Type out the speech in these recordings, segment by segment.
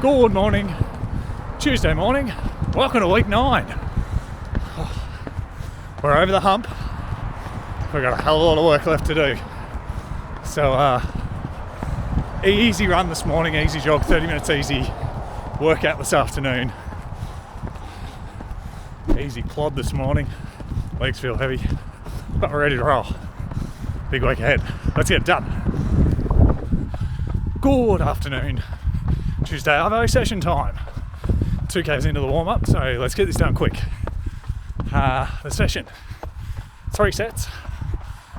Good morning, Tuesday morning. Welcome to week 9. We're over the hump. We've got a hell of a lot of work left to do. So, easy run this morning, easy jog, 30 minutes easy workout this afternoon. Easy plod this morning. Legs feel heavy, but we're ready to roll. Big week ahead. Let's get it done. Good afternoon. Tuesday Arvo session time. 2Ks into the warm-up, so let's get this done quick. The session, 3 sets,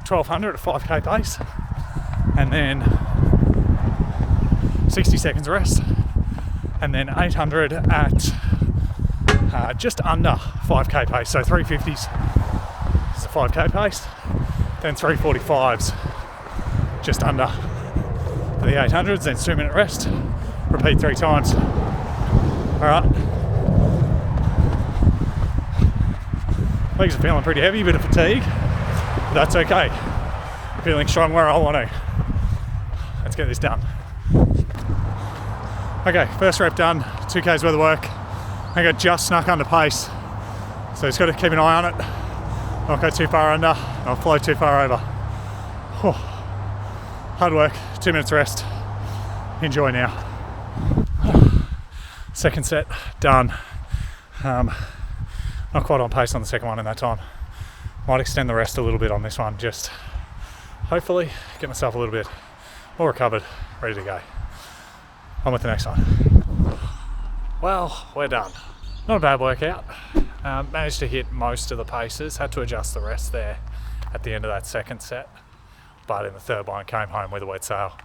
1200 at 5k pace, and then 60 seconds rest, and then 800 at just under 5k pace, so 350s is a 5k pace, then 345s just under for the 800s, then 2-minute rest, repeat 3 times. Alright, legs are feeling pretty heavy, bit of fatigue, but that's okay. Feeling strong where I want to. Let's get this done. Okay, first rep done, 2Ks worth of work. I got just snuck under pace, so just got to keep an eye on it. Not go too far under, not flow too far over. Whew. Hard work, 2 minutes rest. Enjoy now. Second set done. Not quite on pace on the second one in that time. Might extend the rest a little bit on this one, just hopefully get myself a little bit more recovered, ready to go. On with the next one. Well, we're done. Not a bad workout. Managed to hit most of the paces, had to adjust the rest there at the end of that second set, but in the third one came home with a wet sail.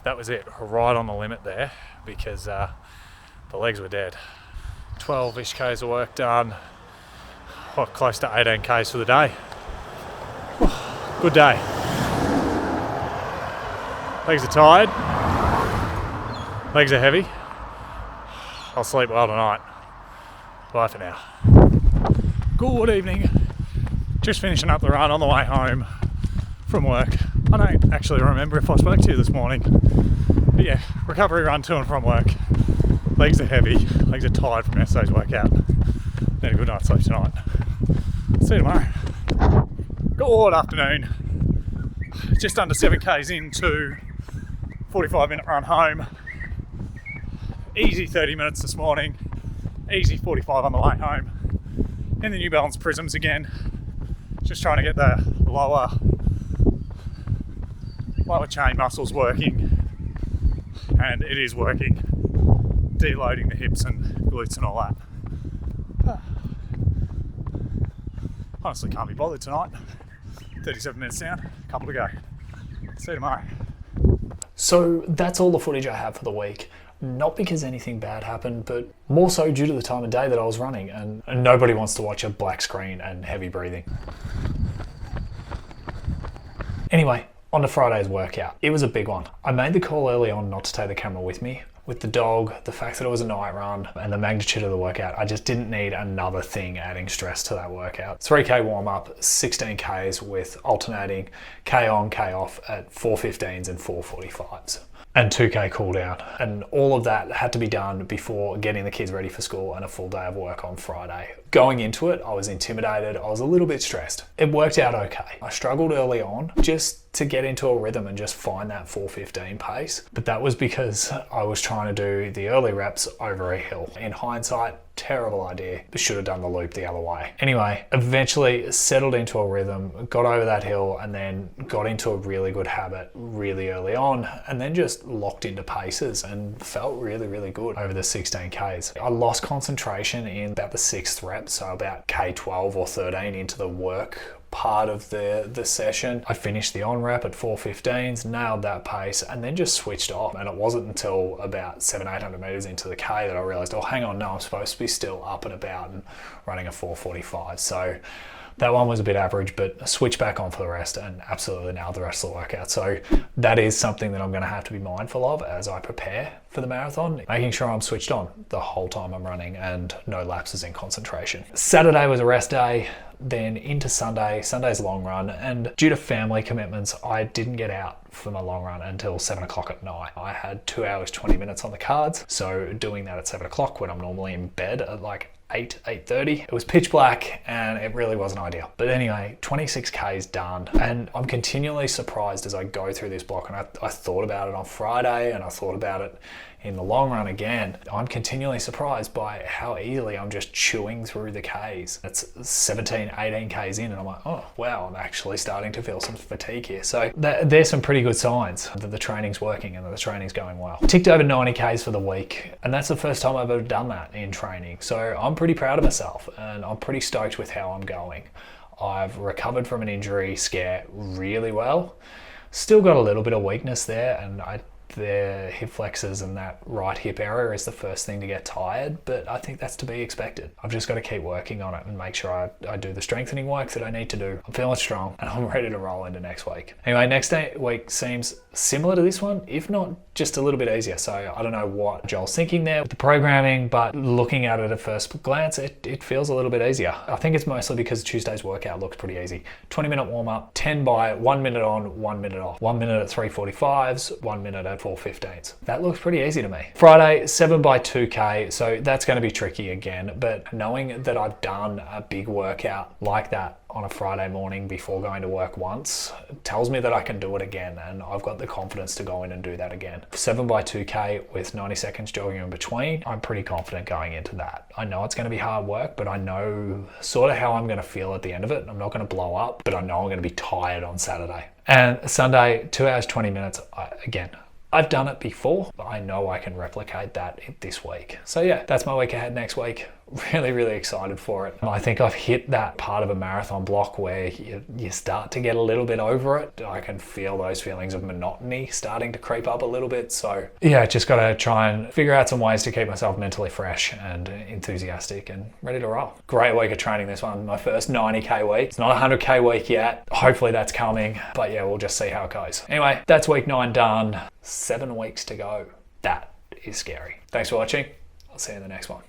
That was it, right on the limit there, because the legs were dead. 12-ish Ks of work done, close to 18 Ks for the day. Good day. Legs are tired, legs are heavy. I'll sleep well tonight. Bye for now. Good evening. Just finishing up the run on the way home from work. I don't actually remember if I spoke to you this morning, but yeah, recovery run to and from work. Legs are heavy, legs are tired from yesterday's workout. Need a good night's sleep tonight. See you tomorrow. Good afternoon. Just under 7Ks into 45-minute run home. Easy 30 minutes this morning, easy 45 on the way home. In the New Balance Prisms again, just trying to get the lower chain muscles working, and it is working. Deloading the hips and glutes and all that. Honestly can't be bothered tonight. 37 minutes down, a couple to go. See you tomorrow. So that's all the footage I have for the week. Not because anything bad happened, but more so due to the time of day that I was running, and nobody wants to watch a black screen and heavy breathing. Anyway, on to Friday's workout. It was a big one. I made the call early on not to take the camera with me. With the dog, the fact that it was a night run, and the magnitude of the workout, I just didn't need another thing adding stress to that workout. 3K warm up, 16 Ks with alternating K on, K off at 4:15s and 4:45s. And 2K cool down. And all of that had to be done before getting the kids ready for school and a full day of work on Friday. Going into it, I was intimidated. I was a little bit stressed. It worked out okay. I struggled early on just to get into a rhythm and just find that 4:15 pace. But that was because I was trying to do the early reps over a hill. In hindsight, terrible idea. Should have done the loop the other way. Anyway, eventually settled into a rhythm, got over that hill, and then got into a really good habit really early on, and then just locked into paces and felt really, really good over the 16 Ks. I lost concentration in about the 6th rep, so about K12 or 13 into the work part of the session. I finished the on rep at 4:15s, nailed that pace, and then just switched off. And it wasn't until about 700-800 meters into the K that I realized, oh, hang on, no, I'm supposed to be still up and about and running a 4:45. So that one was a bit average, but switch back on for the rest and absolutely nailed the rest of the workout. So that is something that I'm going to have to be mindful of as I prepare for the marathon, making sure I'm switched on the whole time I'm running and no lapses in concentration. Saturday was a rest day. Then into Sunday, Sunday's long run, and due to family commitments, I didn't get out for my long run until 7 o'clock at night. I had 2 hours, 20 minutes on the cards. So doing that at 7 o'clock when I'm normally in bed at like 8:30. It was pitch black and it really wasn't ideal. But anyway, 26K is done. And I'm continually surprised as I go through this block. And I thought about it on Friday and I thought about it in the long run again. I'm continually surprised by how easily I'm just chewing through the Ks. It's 17, 18 Ks in and I'm like, oh, wow, I'm actually starting to feel some fatigue here. So there's some pretty good signs that the training's working and that the training's going well. Ticked over 90 Ks for the week. And that's the first time I've ever done that in training. So I'm pretty proud of myself and I'm pretty stoked with how I'm going. I've recovered from an injury scare really well. Still got a little bit of weakness there and the hip flexors and that right hip area is the first thing to get tired, but I think that's to be expected. I've just got to keep working on it and make sure I do the strengthening work that I need to do. I'm feeling strong and I'm ready to roll into next week. Anyway, next week seems similar to this one, if not just a little bit easier. So I don't know what Joel's thinking there with the programming, but looking at it at first glance, it feels a little bit easier. I think it's mostly because Tuesday's workout looks pretty easy. 20-minute warm up, 10 by 1 minute on, 1 minute off. 1 minute at 3:45s, 1 minute at 4:15s. That looks pretty easy to me. Friday, 7 by 2K. So that's going to be tricky again, but knowing that I've done a big workout like that on a Friday morning before going to work once tells me that I can do it again, and I've got the confidence to go in and do that again. 7 by 2K with 90 seconds jogging in between, I'm pretty confident going into that. I know it's going to be hard work, but I know sort of how I'm going to feel at the end of it. I'm not going to blow up, but I know I'm going to be tired on Saturday. And Sunday, 2 hours, 20 minutes. Again, I've done it before, but I know I can replicate that this week. So yeah, that's my week ahead next week. Really, really excited for it. I think I've hit that part of a marathon block where you start to get a little bit over it. I can feel those feelings of monotony starting to creep up a little bit. So yeah, just got to try and figure out some ways to keep myself mentally fresh and enthusiastic and ready to roll. Great week of training this one. My first 90K week. It's not a 100K week yet. Hopefully that's coming. But yeah, we'll just see how it goes. Anyway, that's week 9 done. 7 weeks to go. That is scary. Thanks for watching. I'll see you in the next one.